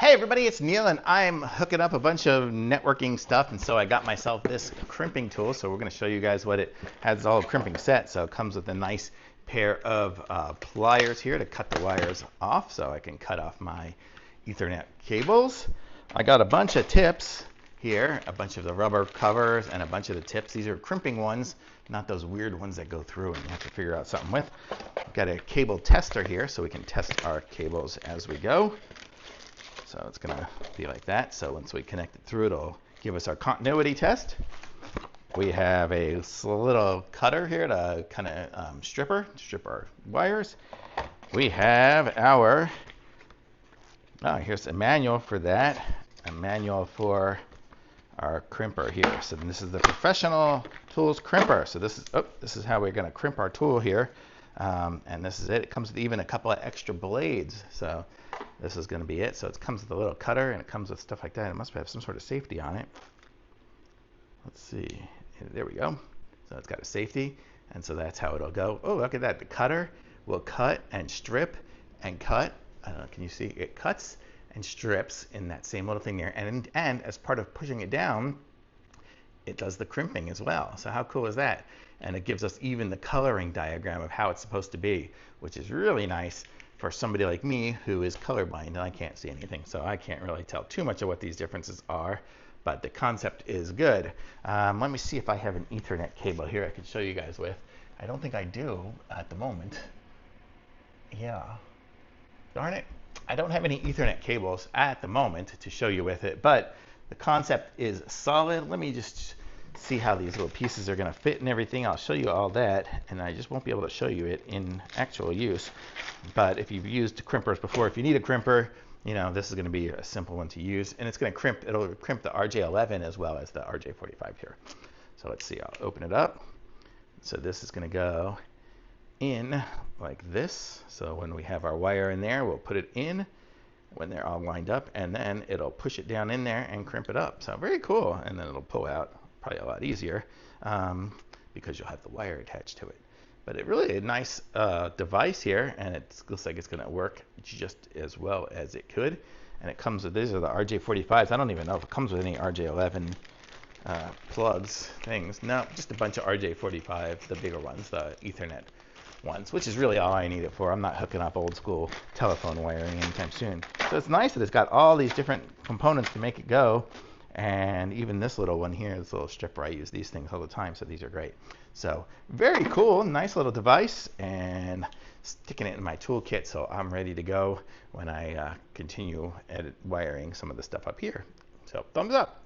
Hey everybody, it's Neil and I'm hooking up a bunch of networking stuff, and so I got myself this crimping tool. So we're going to show you guys what it has, all crimping set. So it comes with a nice pair of pliers here to cut the wires off so I can cut off my Ethernet cables. I got a bunch of tips here, a bunch of the rubber covers and a bunch of the tips. These are crimping ones, not those weird ones that go through and you have to figure out something with. I've got a cable tester here so we can test our cables as we go. So it's going to be like that. So once we connect it through, it'll give us our continuity test. We have a little cutter here to kind of strip our wires. We have our, here's a manual for that, a manual for our crimper here. So this is the Professional Tools Crimper. So this is how we're going to crimp our tool here. And this is it. It comes with even a couple of extra blades. So this is going to be it. So it comes with a little cutter and it comes with stuff like that. It must have some sort of safety on it. Let's see. There we go. So it's got a safety. And so that's how it'll go. Oh, look at that. The cutter will cut and strip and cut. Can you see? It cuts and strips in that same little thing there. And as part of pushing it down, it does the crimping as well. So how cool is that? And it gives us even the coloring diagram of how it's supposed to be, which is really nice for somebody like me who is colorblind and I can't see anything. So I can't really tell too much of what these differences are, but the concept is good. Let me see if I have an Ethernet cable here I can show you guys with. I don't think I do at the moment. Yeah, darn it. I don't have any Ethernet cables at the moment to show you with it, but the concept is solid. Let me just see how these little pieces are going to fit and everything. I'll show you all that, and I just won't be able to show you it in actual use. But if you've used crimpers before, if you need a crimper, you know, this is going to be a simple one to use, and it's going to crimp. It'll crimp the RJ11 as well as the RJ45 here. So let's see. I'll open it up. So this is going to go in like this. So when we have our wire in there, we'll put it in when they're all lined up, and then it'll push it down in there and crimp it up. So very cool. And then it'll pull out probably a lot easier because you'll have the wire attached to it. But it really a nice device here, and it looks like it's going to work just as well as it could. And it comes with, these are the RJ45s. I don't even know if it comes with any RJ11 plugs, things. No, just a bunch of RJ45, the bigger ones, the Ethernet ones, which is really all I need it for. I'm not hooking up old school telephone wiring anytime soon. So it's nice that it's got all these different components to make it go. And even this little one here, this little stripper, I use these things all the time, so these are great. So very cool, nice little device, and sticking it in my toolkit so I'm ready to go when I continue wiring some of the stuff up here. So thumbs up.